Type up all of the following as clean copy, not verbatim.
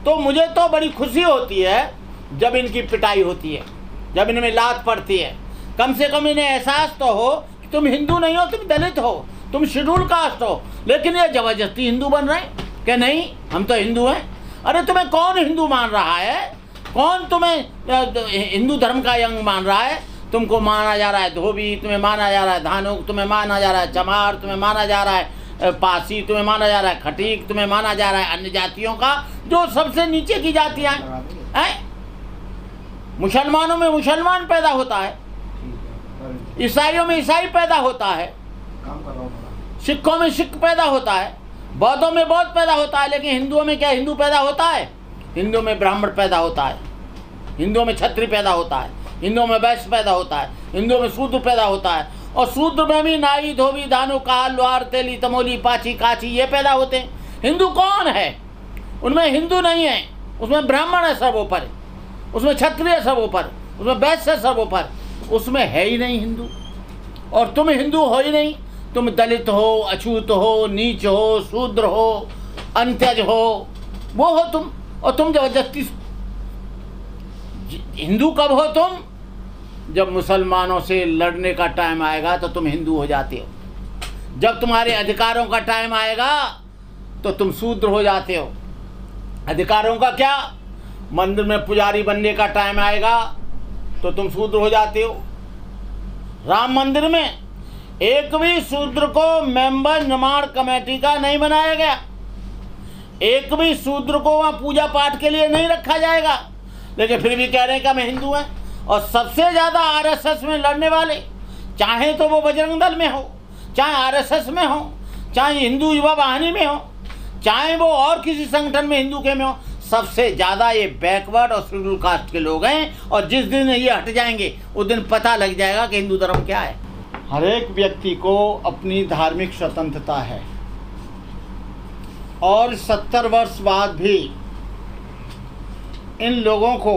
तो मुझे तो बड़ी खुशी होती है जब इनकी पिटाई होती है, जब इनमें लात पड़ती है। कम से कम इन्हें एहसास तो हो कि तुम हिंदू नहीं हो, तुम दलित हो, तुम शेड्यूल कास्ट हो। लेकिन ये जबरदस्ती हिंदू बन रहे हैं कि नहीं हम तो हिंदू हैं। अरे तुम्हें कौन हिंदू मान रहा है? कौन तुम्हें हिंदू धर्म का अंग मान रहा है? तुमको माना जा रहा है धोबी, तुम्हें माना जा रहा है धानुक, तुम्हें माना जा रहा है चमार, तुम्हें माना जा रहा है पासी, तुम्हें माना जा रहा है खटीक, तुम्हें माना जा रहा है अन्य जातियों का जो सबसे नीचे की जातियां हैं। मुसलमानों में मुसलमान पैदा होता है, ईसाइयों में ईसाई पैदा होता है, सिखों में सिख पैदा होता है, बौद्धों में बौद्ध पैदा होता है। लेकिन हिंदुओं में क्या हिंदू पैदा होता है? हिंदुओं में ब्राह्मण पैदा होता है, हिंदुओं में क्षत्रिय पैदा होता है, हिंदुओं में वैश्य पैदा होता है, हिंदुओं में शूद्र पैदा होता है। और शूद्र में भी नाई, धोबी, दानु, काल, लोहार, तेली, तमोली, पाची, काची ये पैदा होते हैं। हिंदू कौन है? उनमें हिंदू नहीं है, उसमें ब्राह्मण है सर्वोपर, उसमें क्षत्रिय सर्वोपर, उसमें वैश्य सर्वोपर, उसमें है ही नहीं हिंदू। और तुम हिंदू हो ही नहीं, तुम दलित हो, अछूत हो, नीच हो, शूद्र हो, अंत्यज हो, वो हो तुम। और तुम जबरदस्ती हिंदू कब हो तुम? जब मुसलमानों से लड़ने का टाइम आएगा तो तुम हिंदू हो जाते हो, जब तुम्हारे अधिकारों का टाइम आएगा तो तुम शूद्र हो जाते हो। अधिकारों का क्या? मंदिर में पुजारी बनने का टाइम आएगा तो तुम शूद्र हो जाते हो। राम मंदिर में एक भी शूद्र को मेंबर निर्माण कमेटी का नहीं बनाया गया, एक भी शूद्र को वहाँ पूजा पाठ के लिए नहीं रखा जाएगा। लेकिन फिर भी कह रहे हैं कि हम हिंदू हैं। और सबसे ज़्यादा आरएसएस में लड़ने वाले, चाहे तो वो बजरंग दल में हो, चाहे आरएसएस में हो, चाहे हिंदू युवा वाहिनी में हो, चाहे वो और किसी संगठन में हिंदू के में हो, सबसे ज़्यादा ये बैकवर्ड और शेड्यूल कास्ट के लोग हैं। और जिस दिन ये हट जाएंगे उस दिन पता लग जाएगा कि हिंदू धर्म क्या है। हर एक व्यक्ति को अपनी धार्मिक स्वतंत्रता है और 70 वर्ष बाद भी इन लोगों को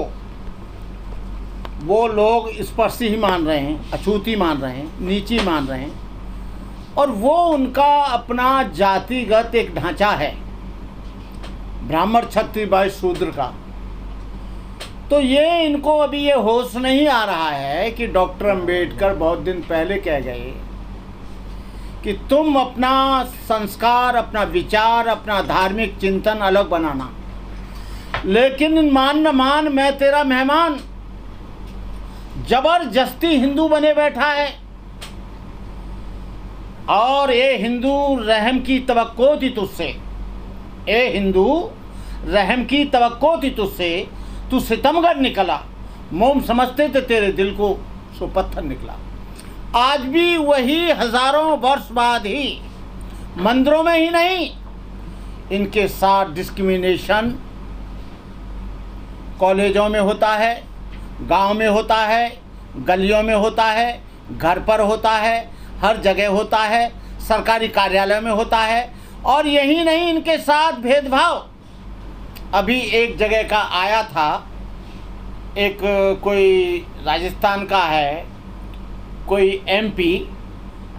वो लोग स्पर्शी ही मान रहे हैं, अछूती मान रहे हैं, नीची मान रहे हैं। और वो उनका अपना जातिगत एक ढांचा है ब्राह्मण, क्षत्रिय, वैश्य, शूद्र का। तो ये इनको अभी ये होश नहीं आ रहा है कि डॉक्टर अंबेडकर बहुत दिन पहले कह गए कि तुम अपना संस्कार, अपना विचार, अपना धार्मिक चिंतन अलग बनाना, लेकिन मान न मान मैं तेरा मेहमान जबरदस्ती हिंदू बने बैठा है। और ये हिंदू रहम की तवक्को थी तुझसे, ए हिंदू रहम की तवक्को थी तुझसे, तू सितमगर निकला, मोम समझते थे तेरे दिल को, सो पत्थर निकला। आज भी वही हजारों वर्ष बाद ही मंदिरों में ही नहीं, इनके साथ डिस्क्रिमिनेशन कॉलेजों में होता है, गांव में होता है, गलियों में होता है, घर पर होता है, हर जगह होता है, सरकारी कार्यालय में होता है। और यही नहीं, इनके साथ भेदभाव। अभी एक जगह का आया था, एक कोई राजस्थान का है कोई एमपी,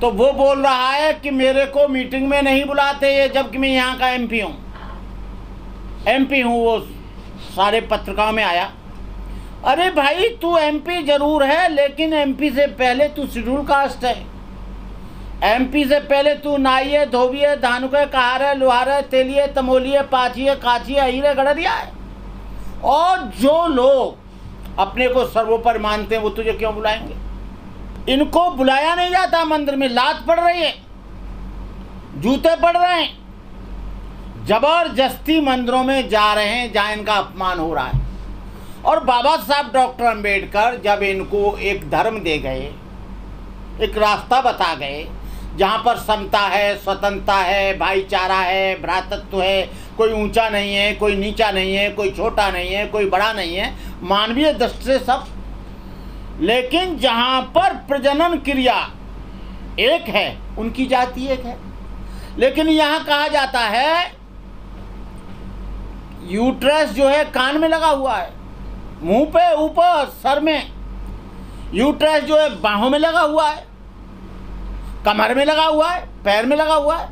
तो वो बोल रहा है कि मेरे को मीटिंग में नहीं बुलाते ये, जबकि मैं यहाँ का एमपी हूँ। वो सारे पत्रिकाओं में आया। अरे भाई तू एमपी जरूर है, लेकिन एमपी से पहले तू शेड्यूल कास्ट है, एमपी से पहले तू नाई है, धोबी है, धानुक है, कहार है, लोहार है, तेली है, तमोली है, पाची है, काची है, हीरे, गड़रिया है। और जो लोग अपने को सर्वोपर मानते हैं वो तुझे क्यों बुलाएंगे? इनको बुलाया नहीं जाता, मंदिर में लात पड़ रही है, जूते पड़ रहे हैं, जबरदस्ती मंदिरों में जा रहे हैं जहाँ इनका अपमान हो रहा है। और बाबा साहब डॉक्टर अंबेडकर जब इनको एक धर्म दे गए, एक रास्ता बता गए जहाँ पर समता है, स्वतंत्रता है, भाईचारा है, भ्रातृत्व है, कोई ऊंचा नहीं है, कोई नीचा नहीं है, कोई छोटा नहीं है, कोई बड़ा नहीं है, मानवीय दृष्टि से सब। लेकिन जहाँ पर प्रजनन क्रिया एक है, उनकी जाति एक है। लेकिन यहाँ कहा जाता है यूट्रस जो है कान में लगा हुआ है, मुंह पे, ऊपर, सर में। यूट्रस जो है बाहों में लगा हुआ है, कमर में लगा हुआ है, पैर में लगा हुआ है।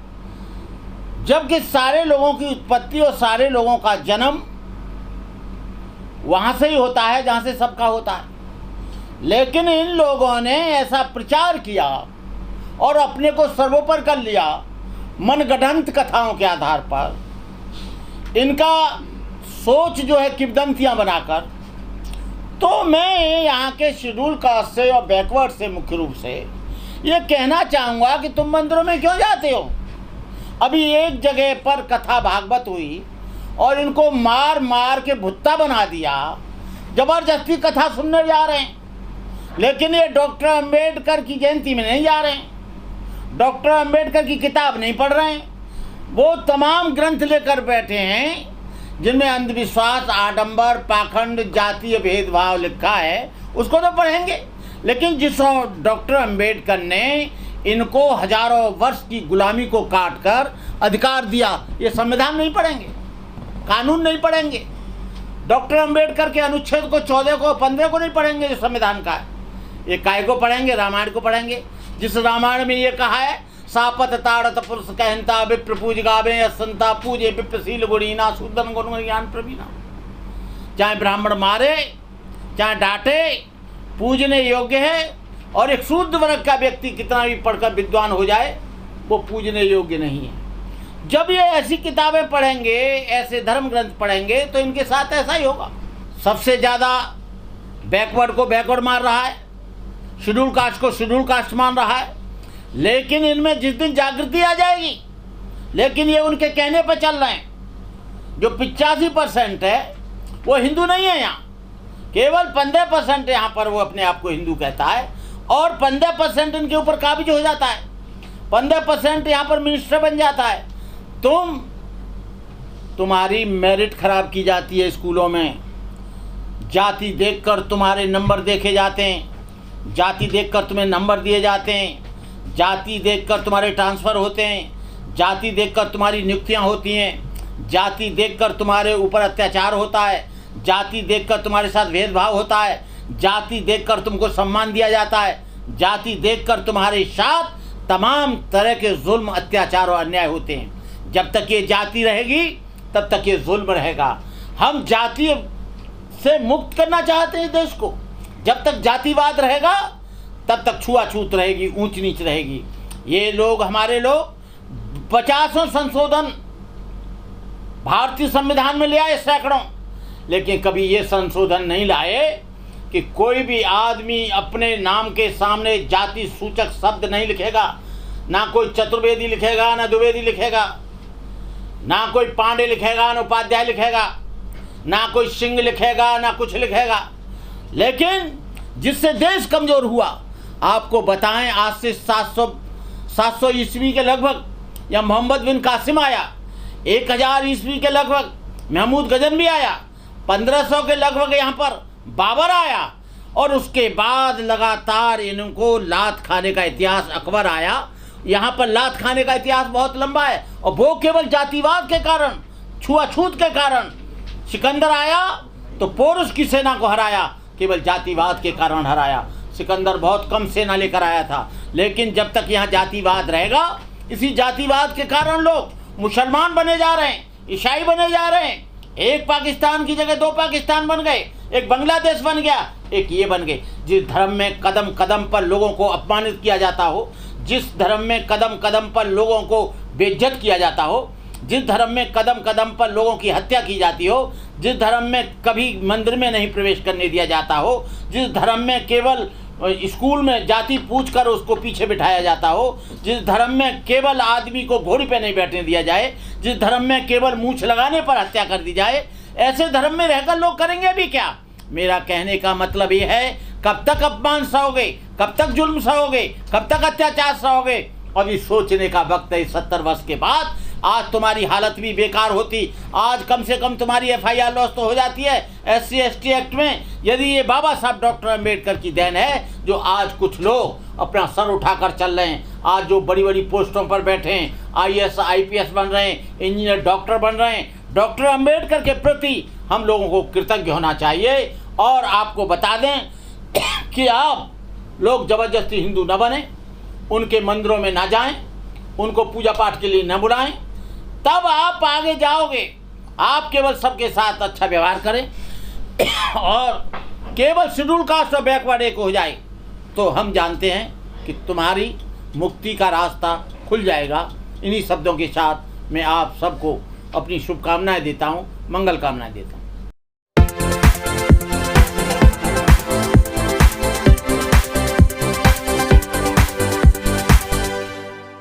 जबकि सारे लोगों की उत्पत्ति और सारे लोगों का जन्म वहाँ से ही होता है जहाँ से सबका होता है। लेकिन इन लोगों ने ऐसा प्रचार किया और अपने को सर्वोपर कर लिया मनगढ़ंत कथाओं के आधार पर, इनका सोच जो है किंवदंतियाँ बनाकर। तो मैं यहाँ के शेड्यूल कास्ट से और बैकवर्ड से मुख्य रूप से ये कहना चाहूँगा कि तुम मंदिरों में क्यों जाते हो। अभी एक जगह पर कथा भागवत हुई और इनको मार मार के भुत्ता बना दिया, जबरदस्ती कथा सुनने जा रहे हैं। लेकिन ये डॉक्टर अंबेडकर की जयंती में नहीं जा रहे हैं, डॉक्टर अंबेडकर की किताब नहीं पढ़ रहे हैं। वो तमाम ग्रंथ लेकर बैठे हैं जिनमें अंधविश्वास, आडंबर, पाखंड, जातीय भेदभाव लिखा है, उसको तो पढ़ेंगे। लेकिन जिस डॉक्टर अंबेडकर ने इनको हजारों वर्ष की गुलामी को काट कर अधिकार दिया, ये संविधान नहीं पढ़ेंगे, कानून नहीं पढ़ेंगे। डॉक्टर अंबेडकर के अनुच्छेद को 14 को 15 को नहीं पढ़ेंगे जो संविधान का है। ये काय को पढ़ेंगे? रामायण को पढ़ेंगे, जिस रामायण में ये कहा है सापत ताड़त पुरुष कहनता विप्र पूज गावे असंता पूजे विप्रशील गुणीना शूद्रन गुण ज्ञान प्रवीणा। चाहे ब्राह्मण मारे चाहे डांटे, पूजने योग्य है। और एक शूद्र वर्ग का व्यक्ति कितना भी पढ़कर विद्वान हो जाए वो पूजने योग्य नहीं है। जब ये ऐसी किताबें पढ़ेंगे, ऐसे धर्म ग्रंथ पढ़ेंगे, तो इनके साथ ऐसा ही होगा। सबसे ज़्यादा बैकवर्ड को बैकवर्ड मार रहा है, शेड्यूल कास्ट को शेड्यूल कास्ट मान रहा है। लेकिन इनमें जिस दिन जागृति आ जाएगी, लेकिन ये उनके कहने पर चल रहे हैं। जो 85% है वो हिंदू नहीं है, यहाँ केवल 15% यहाँ पर वो अपने आप को हिंदू कहता है और 15% इनके ऊपर काबिज हो जाता है। 15% यहाँ पर मिनिस्टर बन जाता है। तुम्हारी मेरिट खराब की जाती है स्कूलों में, जाति देखकर तुम्हारे नंबर देखे जाते हैं, जाति देखकर तुम्हें नंबर दिए जाते हैं, जाति देखकर तुम्हारे ट्रांसफ़र होते हैं, जाति देखकर तुम्हारी नियुक्तियां होती हैं, जाति देखकर तुम्हारे ऊपर अत्याचार होता है, जाति देखकर तुम्हारे साथ भेदभाव होता है, जाति देखकर तुमको सम्मान दिया जाता है, जाति देखकर तुम्हारे साथ तमाम तरह के जुल्म, अत्याचार और अन्याय होते हैं। जब तक ये जाति रहेगी तब तक ये जुल्म रहेगा। हम जाति से मुक्त करना चाहते हैं देश को। जब तक जातिवाद रहेगा तब तक छुआछूत रहेगी, ऊंच नीच रहेगी। ये लोग, हमारे लोग 50 संशोधन भारतीय संविधान में ले आए, सैकड़ों, लेकिन कभी ये संशोधन नहीं लाए कि कोई भी आदमी अपने नाम के सामने जाति सूचक शब्द नहीं लिखेगा। ना कोई चतुर्वेदी लिखेगा, ना द्विवेदी लिखेगा, ना कोई पांडे लिखेगा, ना उपाध्याय लिखेगा, ना कोई सिंह लिखेगा, ना कुछ लिखेगा। लेकिन जिससे देश कमजोर हुआ, आपको बताएं, आज से 700 ईस्वी के लगभग या मोहम्मद बिन कासिम आया, 1000 ईस्वी के लगभग महमूद गजनवी आया, 1500 के लगभग यहाँ पर बाबर आया, और उसके बाद लगातार इनको लात खाने का इतिहास अकबर आया। यहाँ पर लात खाने का इतिहास बहुत लंबा है, और वो केवल जातिवाद के कारण, छुआछूत के कारण। सिकंदर आया तो पोरुष की सेना को हराया, केवल जातिवाद के कारण हराया। सिकंदर बहुत कम सेना लेकर आया था, लेकिन जब तक यहाँ जातिवाद रहेगा, इसी जातिवाद के कारण लोग मुसलमान बने जा रहे हैं, ईसाई बने जा रहे हैं। एक पाकिस्तान की जगह 2 पाकिस्तान बन गए, एक बांग्लादेश बन गया, एक ये बन गए। जिस धर्म में कदम कदम पर लोगों को अपमानित किया जाता हो, जिस धर्म में कदम कदम पर लोगों को बेइज्जत किया जाता हो, जिस धर्म में कदम कदम पर लोगों की हत्या की जाती हो, जिस धर्म में कभी मंदिर में नहीं प्रवेश करने दिया जाता हो, जिस धर्म में केवल स्कूल में जाति पूछकर उसको पीछे बिठाया जाता हो, जिस धर्म में केवल आदमी को घोड़ी पे नहीं बैठने दिया जाए, जिस धर्म में केवल मूंछ लगाने पर हत्या कर दी जाए, ऐसे धर्म में रहकर लोग करेंगे भी क्या? मेरा कहने का मतलब ये है, कब तक अपमान सहोगे, कब तक जुल्म सहोगे, कब तक अत्याचार सहोगे? अभी सोचने का वक्त है। 70 वर्ष के बाद आज तुम्हारी हालत भी बेकार होती। आज कम से कम तुम्हारी FIR लॉस तो हो जाती है SC ST एक्ट में। यदि ये बाबा साहब डॉक्टर अंबेडकर की देन है, जो आज कुछ लोग अपना सर उठाकर चल रहे हैं, आज जो बड़ी बड़ी पोस्टों पर बैठे हैं, IAS IPS बन रहे हैं, इंजीनियर डॉक्टर बन रहे हैं। डॉक्टर अंबेडकर के प्रति हम लोगों को कृतज्ञ होना चाहिए। और आपको बता दें कि आप लोग ज़बरदस्ती हिंदू न बने, उनके मंदिरों में ना जाएं, उनको पूजा पाठ के लिए न बुलाएं, तब आप आगे जाओगे। आप केवल सबके साथ अच्छा व्यवहार करें, और केवल शेड्यूल कास्ट और बैकवर्ड एक हो जाए तो हम जानते हैं कि तुम्हारी मुक्ति का रास्ता खुल जाएगा। इन्हीं शब्दों के साथ मैं आप सबको अपनी शुभकामनाएं देता हूँ, मंगल कामनाएं देता हूँ।